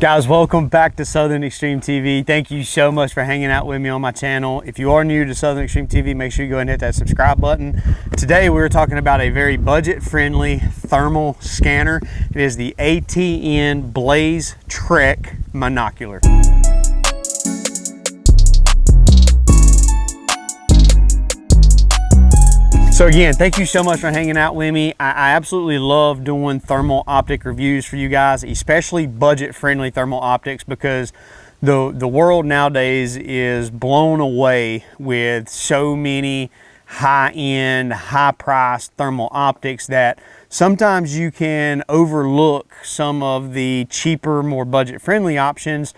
Guys, welcome back to Southern Extreme TV. Thank you so much for hanging out with me on my channel. If you are new to Southern Extreme TV, make sure you go ahead and hit that subscribe button. Today we're talking about a very budget-friendly thermal scanner. It is the ATN BlazeTrek monocular. So again, thank you so much for hanging out with me. I absolutely love doing thermal optic reviews for you guys, especially budget-friendly thermal optics, because the world nowadays is blown away with so many high-end, high-priced thermal optics that sometimes you can overlook some of the cheaper, more budget-friendly options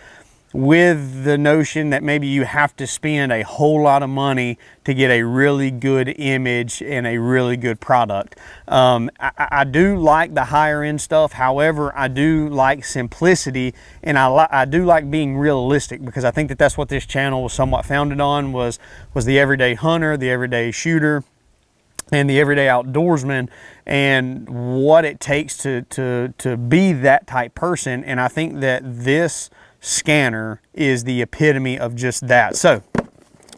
with the notion that maybe you have to spend a whole lot of money to get a really good image and a really good product. I do like the higher end stuff. However, I do like simplicity, and I do like being realistic, because I think that that's what this channel was somewhat founded on, was the everyday hunter, the everyday shooter, and the everyday outdoorsman, and what it takes to be that type person. And I think that this scanner is the epitome of just that. So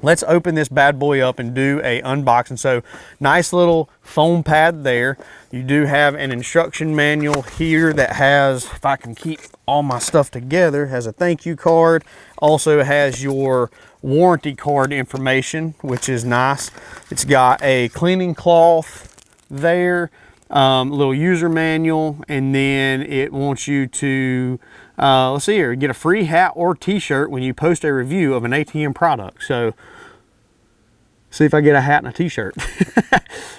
let's open this bad boy up and do a unboxing. So nice little foam pad there. You do have an instruction manual here that has, if I can keep all my stuff together, has a thank you card. Also has your warranty card information, which is nice. It's got a cleaning cloth there, little user manual, and then it wants you to let's see here, get a free hat or t-shirt when you post a review of an ATN product. So see if I get a hat and a t-shirt.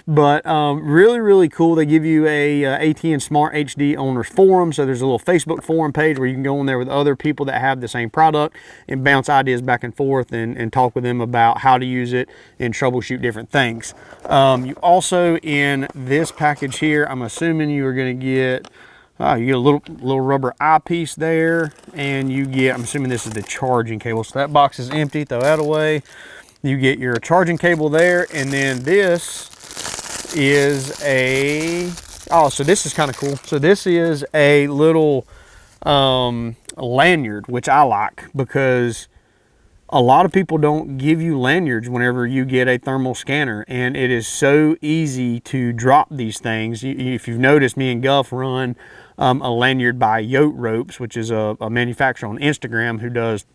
But really cool. They give you a ATN Smart HD Owners Forum. So there's a little Facebook forum page where you can go in there with other people that have the same product and bounce ideas back and forth and talk with them about how to use it and troubleshoot different things. You also, in this package here, I'm assuming you are going to get you get a little rubber eyepiece there, and you get, I'm assuming this is the charging cable. So that box is empty, throw that away. You get your charging cable there, and then this is so this is kind of cool. So this is a little lanyard, which I like, because a lot of people don't give you lanyards whenever you get a thermal scanner, and it is so easy to drop these things. If you've noticed, me and Guff run a lanyard by COYOTE Ropes, which is a manufacturer on Instagram who does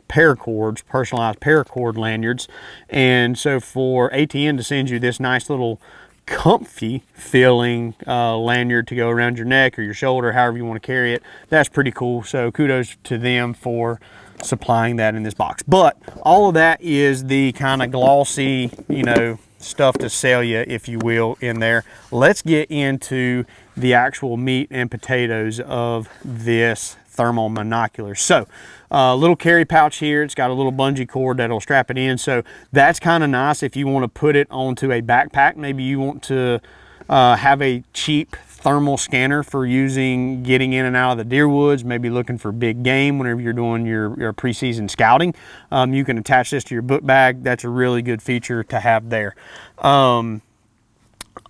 paracords, personalized paracord lanyards. And so for ATN to send you this nice little comfy feeling lanyard to go around your neck or your shoulder, however you want to carry it, that's pretty cool. So kudos to them for supplying that in this box. But all of that is the kind of glossy, you know, stuff to sell you, if you will, in there. Let's get into the actual meat and potatoes of this thermal monocular. So little carry pouch here. It's got a little bungee cord that'll strap it in. So that's kind of nice if you want to put it onto a backpack. Maybe you want to have a cheap thermal scanner for getting in and out of the deer woods, maybe looking for big game whenever you're doing your preseason scouting. You can attach this to your book bag. That's a really good feature to have there.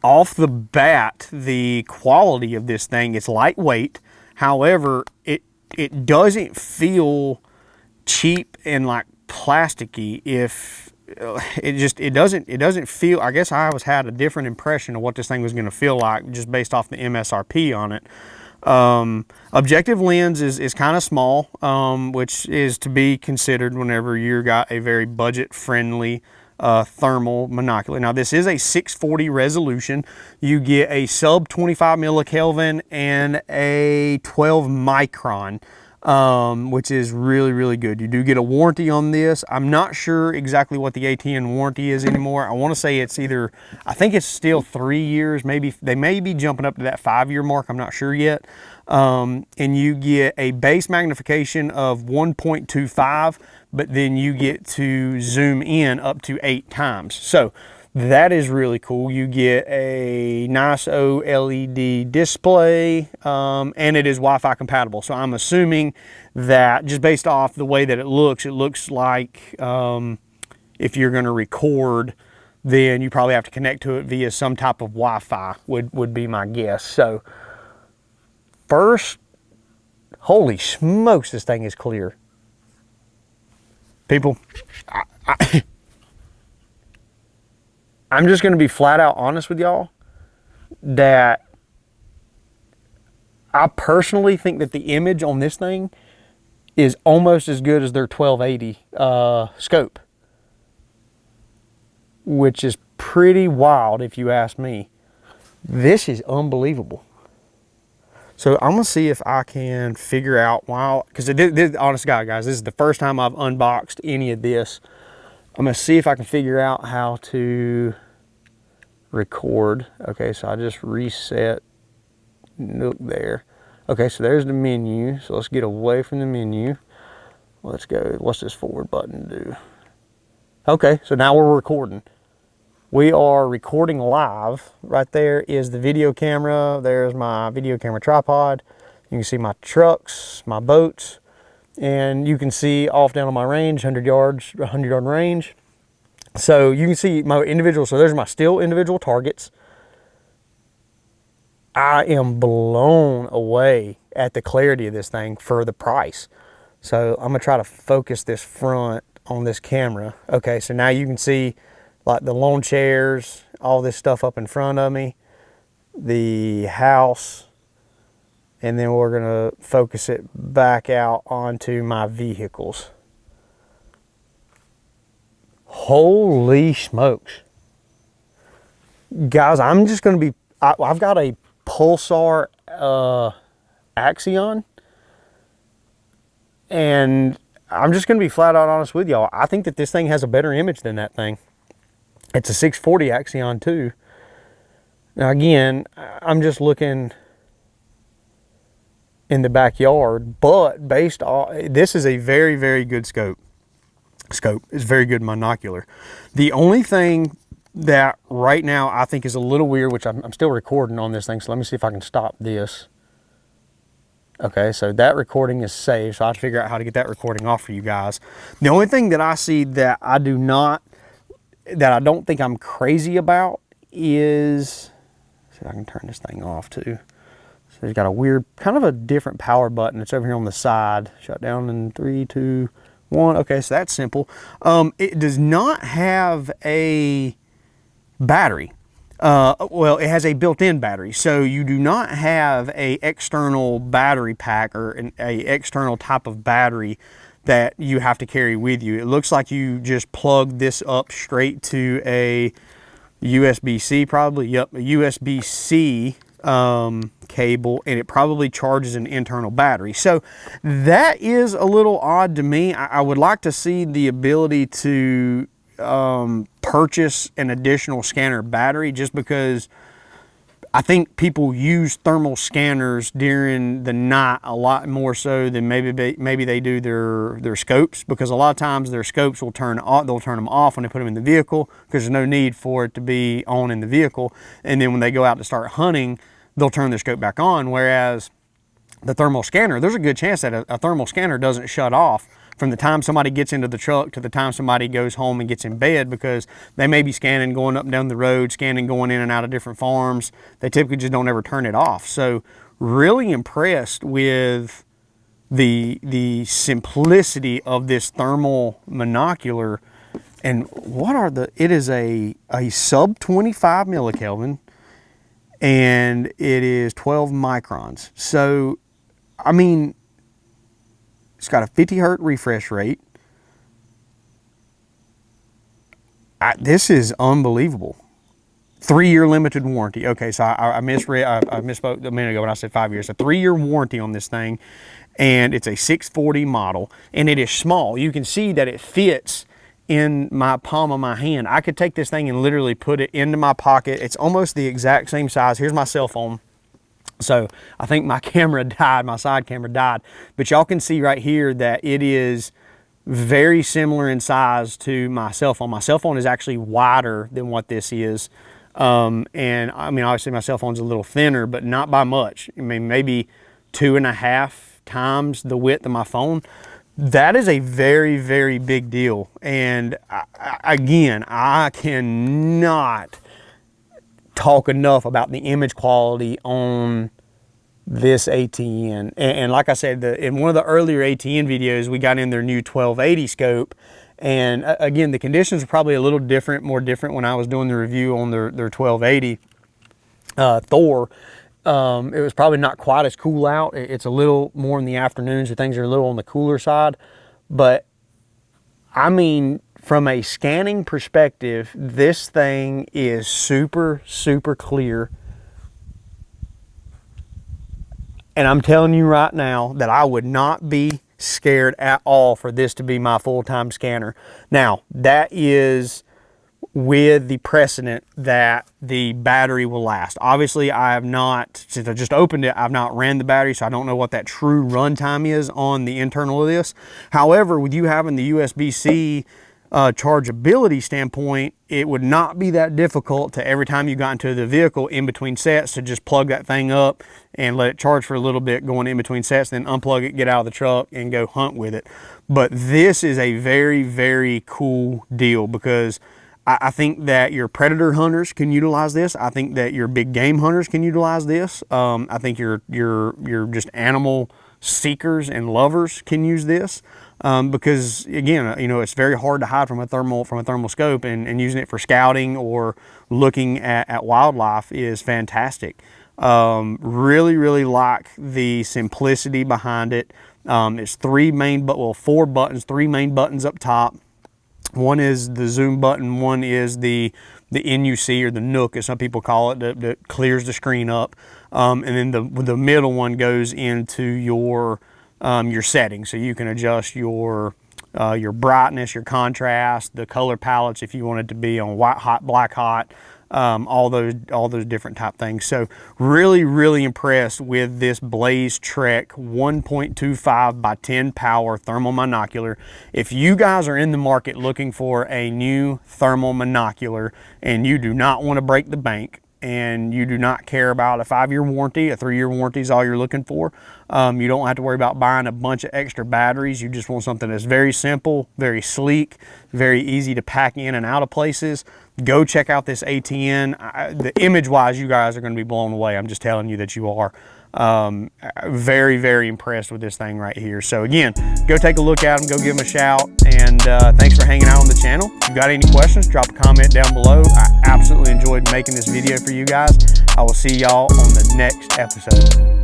Off the bat, the quality of this thing is lightweight. However, it doesn't feel cheap and like plasticky. It doesn't feel, I guess I always had a different impression of what this thing was going to feel like just based off the MSRP on it. Objective lens is kind of small, which is to be considered whenever you got a very budget friendly thermal monocular. Now this is a 640 resolution. You get a sub 25 millikelvin and a 12 micron, which is really good. You do get a warranty on this. I'm not sure exactly what the ATN warranty is anymore. I want to say it's either, I think it's still 3 years, maybe they may be jumping up to that 5-year mark. I'm not sure yet. And you get a base magnification of 1.25, but then you get to zoom in up to 8 times. So that is really cool. You get a nice OLED display, and it is Wi-Fi compatible. So I'm assuming that just based off the way that it looks like if you're going to record, then you probably have to connect to it via some type of Wi-Fi would be my guess. So first Holy smokes, this thing is clear. People, I'm just going to be flat out honest with y'all that I personally think that the image on this thing is almost as good as their 1280 scope, which is pretty wild if you ask me. This is unbelievable. So I'm gonna see if I can figure out why, because honest God, guys, this is the first time I've unboxed any of this. I'm gonna see if I can figure out how to record. Okay, so I just reset. Look there. Okay, so there's the menu. So let's get away from the menu. Let's go. What's this forward button do? Okay, so now we're recording. We are recording live. Right there is the video camera. There's my video camera tripod. You can see my trucks, my boats, and you can see off down on my range, 100 yards, 100-yard range. So you can see my individual, so there's my still individual targets. I am blown away at the clarity of this thing for the price. So I'm gonna try to focus this front on this camera. Okay, so now you can see like the lawn chairs, all this stuff up in front of me, the house, and then we're gonna focus it back out onto my vehicles. Holy smokes. Guys, I'm just gonna be, I've got a Pulsar Axion, and I'm just gonna be flat out honest with y'all. I think that this thing has a better image than that thing. It's a 640 Axion too. Now again, I'm just looking in the backyard, but based on, this is a very, very good scope. It's very good monocular. The only thing that right now I think is a little weird, which I'm still recording on this thing, so let me see if I can stop this. Okay, so that recording is saved, so I have to figure out how to get that recording off for you guys. The only thing that I see that I don't think I'm crazy about is, see if I can turn this thing off too. So it's got a weird, kind of a different power button. It's over here on the side. Shut down in 3, 2, 1. Okay, so that's simple. It does not have a battery. Well, it has a built-in battery, so you do not have a external battery pack or a external type of battery that you have to carry with you. It looks like you just plug this up straight to a USB-C, probably. Yep, a USB-C cable, and it probably charges an internal battery. So that is a little odd to me. I would like to see the ability to purchase an additional scanner battery, just because I think people use thermal scanners during the night a lot more so than maybe they do their scopes, because a lot of times their scopes will turn off, they'll turn them off when they put them in the vehicle, because there's no need for it to be on in the vehicle, and then when they go out to start hunting, they'll turn their scope back on. Whereas the thermal scanner, there's a good chance that a thermal scanner doesn't shut off from the time somebody gets into the truck to the time somebody goes home and gets in bed, because they may be scanning going up and down the road, scanning going in and out of different farms. They typically just don't ever turn it off. So really impressed with the simplicity of this thermal monocular. And what are it is a sub 25 millikelvin, and it is 12 microns. So, I mean, it's got a 50 hertz refresh rate. This is unbelievable. 3-year limited warranty. Okay, so I misspoke a minute ago when I said 5 years. A 3-year warranty on this thing, and it's a 640 model, and it is small. You can see that it fits in my palm of my hand. I could take this thing and literally put it into my pocket. It's almost the exact same size. Here's my cell phone. So I think my camera died, my side camera died, but y'all can see right here that it is very similar in size to my cell phone. My cell phone is actually wider than what this is. And I mean, obviously my cell phone's a little thinner, but not by much. I mean, maybe 2.5 times the width of my phone. That is a very, very big deal. And again, I cannot talk enough about the image quality on this ATN. And like I said, in one of the earlier ATN videos, we got in their new 1280 scope. And again, the conditions are probably a little different, more different when I was doing the review on their 1280 Thor. It was probably not quite as cool out. It's a little more in the afternoons, so things are a little on the cooler side. But I mean, from a scanning perspective, this thing is super, super clear. And I'm telling you right now that I would not be scared at all for this to be my full-time scanner. Now, that is with the precedent that the battery will last. Obviously, I have not, since I just opened it, I've not ran the battery, so I don't know what that true run time is on the internal of this. However, with you having the USB-C chargeability standpoint, it would not be that difficult to, every time you got into the vehicle in between sets, to just plug that thing up and let it charge for a little bit going in between sets, then unplug it, get out of the truck, and go hunt with it. But this is a very, very cool deal, because I think that your predator hunters can utilize this. I think that your big game hunters can utilize this. I think your just animal seekers and lovers can use this, because again, you know, it's very hard to hide from a thermal scope, and using it for scouting or looking at wildlife is fantastic. Really, really like the simplicity behind it. It's four buttons, three main buttons up top. One is the zoom button, one is the NUC, or the Nook as some people call it, that clears the screen up. And then the middle one goes into your settings, so you can adjust your brightness, your contrast, the color palettes if you want it to be on white hot, black hot, all those different type things. So really, really impressed with this BlazeTrek 1.25 by 10 power thermal monocular. If you guys are in the market looking for a new thermal monocular and you do not want to break the bank, and you do not care about a 5-year warranty, a 3-year warranty is all you're looking for, you don't have to worry about buying a bunch of extra batteries. You just want something that's very simple, very sleek, very easy to pack in and out of places. Go check out this ATN. The image wise, you guys are going to be blown away. I'm just telling you that you are. Very, very impressed with this thing right here. So again, go take a look at them, go give them a shout, and thanks for hanging out on the channel. If you got any questions, drop a comment down below. I absolutely enjoyed making this video for you guys. I will see y'all on the next episode.